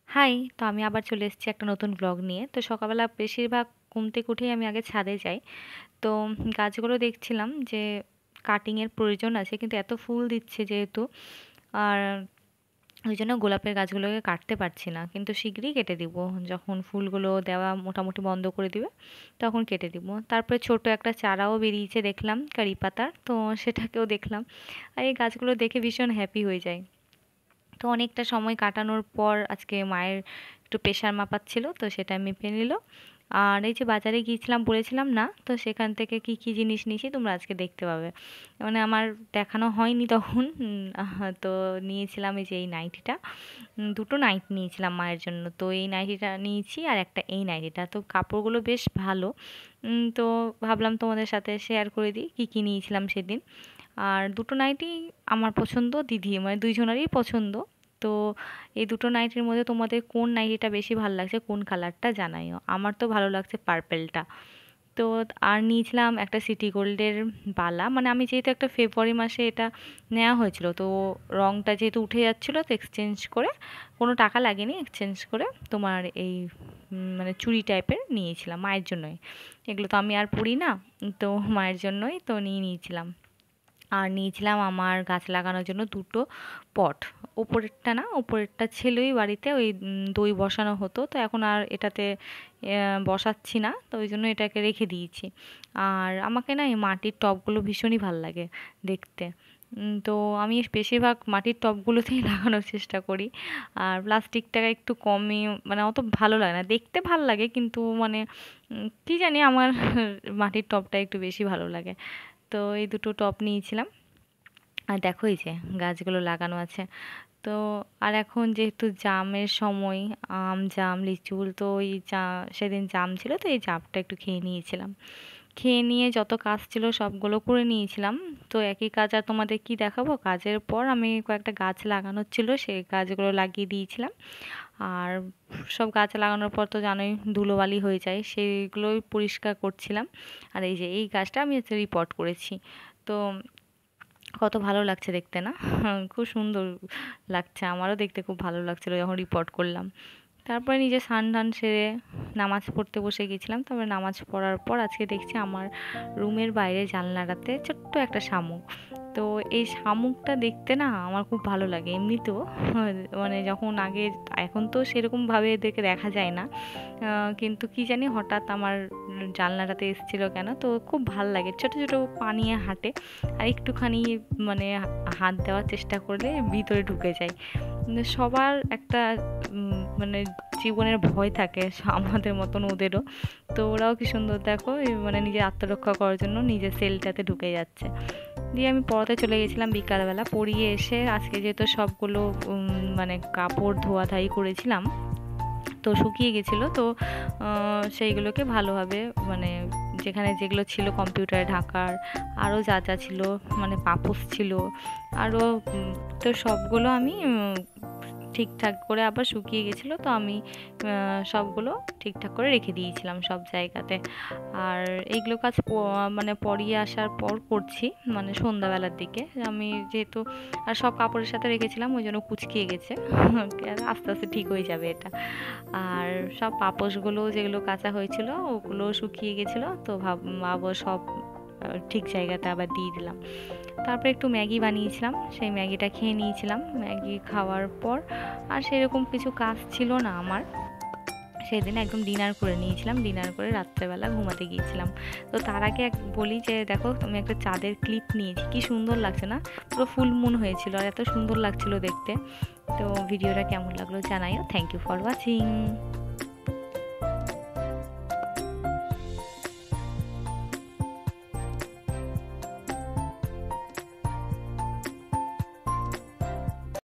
High! তো আমি আবার চলে এসেছি একটা নতুন ব্লগ নিয়ে। তো সকালবেলা বেশিরভাগ ঘুম থেকে উঠেই আমি আগে ছাদে যাই। তো গাছগুলো দেখছিলাম যে কাটিং এর প্রয়োজন আছে কিন্তু এত ফুল দিচ্ছে যেহেতু আর ওইজন্য গোলাপের গাছগুলোকে কাটতে পারছি না। কিন্তু শিগগিরই কেটে দিব। যখন ফুলগুলো দেওয়া মোটামুটি বন্ধ করে দিবে তখন কেটে দিব। তারপরে ছোট একটা চারাও বেরিয়েছে দেখলাম কারি পাতার। তো সেটাকেও দেখলাম। আর এই গাছগুলো দেখে ভীষণ হ্যাপি হয়ে যাই। তো অনেকটা সময় কাটানোর পর আজকে মায়ের একটু প্রেশার মাপাচ্ছিল তো সেটা মেপে নিল। আর এই যে বাজারে গিয়েছিলাম বলেছিলাম না, তো সেখান থেকে কি কি জিনিস নিয়েছি তোমরা আজকে দেখতে পাবে। মানে আমার দেখানো হয়নি তখন তো নিয়েছিলাম এই যে এই নাইটিটা। দুটো নাইট নিয়েছিলাম মায়ের জন্য। তো এই নাইটিটা নিয়েছি আর একটা এই নাইটিটা। তো কাপড়গুলো বেশ ভালো। তো ভাবলাম তোমাদের সাথে শেয়ার করে দিই কি কি নিয়েছিলাম সেদিন। আর দুটো নাইটি আমার পছন্দ, দিদি মানে দুইজনেরই পছন্দ। তো এই দুটো নাইটির মধ্যে তোমাদের কোন নাইটিটা বেশি ভালো লাগছে, কোন কালারটা জানাইও। আমার তো ভালো লাগছে পার্পেলটা। তো আর নিয়েছিলাম একটা সিটি গোল্ডের বালা, মানে আমি যেহেতু একটা ফেব্রুয়ারি মাসে এটা নেওয়া হয়েছিল, তো রংটা যেহেতু উঠে যাচ্ছিল তো এক্সচেঞ্জ করে, কোনো টাকা লাগেনি, এক্সচেঞ্জ করে তোমার এই মানে চুড়ি টাইপের নিয়েছিলাম মায়ের জন্যই। এগুলো তো আমি আর পরি না, তো মায়ের জন্যই তো নিয়ে নিয়েছিলাম। আর নিয়েছিলাম আমার গাছ লাগানোর জন্য দুটো পট। ওপরেরটা না, ওপরেরটা ছিলই বাড়িতে, ওই দই বসানো হতো, তো এখন আর এটাতে বসাচ্ছি না, তো ওই জন্য এটাকে রেখে দিয়েছি। আর আমাকে না এই মাটির টবগুলো ভীষণই ভাল লাগে দেখতে। তো আমি বেশিরভাগ মাটির টবগুলোতেই লাগানোর চেষ্টা করি। আর প্লাস্টিকটা একটু কমই, মানে অত ভালো লাগে না, দেখতে ভাল লাগে কিন্তু মানে কি জানি আমার মাটির টবটা একটু বেশি ভালো লাগে। তো এই দুটো টব নিয়েছিলাম। আর দেখো এই যে গাছগুলো লাগানো আছে। তো আর এখন যেহেতু জামের সময়, আম জাম লিচুর, তো ওই সেদিন জাম ছিল তো এই জামটা একটু খেয়ে নিয়েছিলাম। খেয়ে নিয়ে যত কাজ ছিল সবগুলো করে নিয়েছিলাম। তো একই কাজ আর তোমাদের কি দেখাবো, কাজের পর আমি কয়েকটা গাছ লাগানোর ছিল সেই গাছগুলো লাগিয়ে দিয়েছিলাম। আর সব গাছ লাগানোর পর তো জানোই ধুলোবালি হয়ে যায়, সেইগুলোই পরিষ্কার করছিলাম। আর এই যে এই গাছটা আমি হচ্ছে রিপোর্ট করেছি। তো কত ভালো লাগছে দেখতে না? খুব সুন্দর লাগছে, আমারও দেখতে খুব ভালো লাগছিল যখন রিপোর্ট করলাম। তারপরে নিজে স্নান-টান সেরে নামাজ পড়তে বসে গেছিলাম। তারপরে নামাজ পড়ার পর আজকে দেখছি আমার রুমের বাইরে জানলাটাতে ছোট্ট একটা শামুক। তো এই শামুকটা দেখতে না আমার খুব ভালো লাগে এমনিতেও। মানে যখন আগে, এখন তো সেরকমভাবে এদেরকে দেখা যায় না। কিন্তু কি জানি হঠাৎ আমার জানলাটাতে এসেছিল কেন, তো খুব ভাল লাগে। ছোট ছোট পা নিয়ে হাঁটে আর একটুখানি মানে হাত দেওয়ার চেষ্টা করলে ভিতরে ঢুকে যায়। সবার একটা মানে জীবনের ভয় থাকে, আমাদের মতন ওদেরও। তো ওরাও কি সুন্দর দেখো, এই মানে নিজের আত্মরক্ষা করার জন্য নিজের সেলটাতে ঢুকে যাচ্ছে। দিয়ে আমি পড়াতে চলে গেছিলাম বিকালবেলা। পড়িয়ে এসে আজকে যেহেতু সবগুলো মানে কাপড় ধোয়াধাই করেছিলাম, তো শুকিয়ে গেছিলো, তো সেইগুলোকে ভালোভাবে মানে যেখানে যেগুলো ছিল কম্পিউটারে ঢাকার, আরও যা যা ছিল, মানে পাপোশ ছিল আরও, তো সবগুলো আমি ঠিকঠাক করে আবার শুকিয়ে গেছিলো, তো আমি সবগুলো ঠিকঠাক করে রেখে দিয়েছিলাম সব জায়গাতে। আর এইগুলো কাজ মানে পরিয়ে আসার পর করছি, মানে সন্ধ্যাবেলার দিকে আমি যেহেতু আর সব কাপড়ের সাথে রেখেছিলাম ওই জন্য কুঁচকিয়ে গেছে। আর আস্তে আস্তে ঠিক হয়ে যাবে এটা। আর সব পাপোশগুলো যেগুলো কাঁচা হয়েছিল ওগুলো শুকিয়ে গেছিলো, তো ভাবো সব ঠিক জায়গাতে আবার দিয়ে দিলাম। তারপরে একটু ম্যাগি বানিয়েছিলাম, সেই ম্যাগিটা খেয়ে নিয়েছিলাম। ম্যাগি খাওয়ার পর আর সেরকম কিছু কাজ ছিল না আমার। সেদিন একদম ডিনার করে নিয়েছিলাম, ডিনার করে রাত্রেবেলা ঘুমাতে গিয়েছিলাম। তো তার আগে বলি যে দেখো আমি একটা চাঁদের ক্লিপ নিয়েছি, কি সুন্দর লাগছে না? পুরো ফুল মুন হয়েছিল আর এত সুন্দর লাগছিল দেখতে। তো ভিডিওটা কেমন লাগলো জানাইও। Thank you for watching.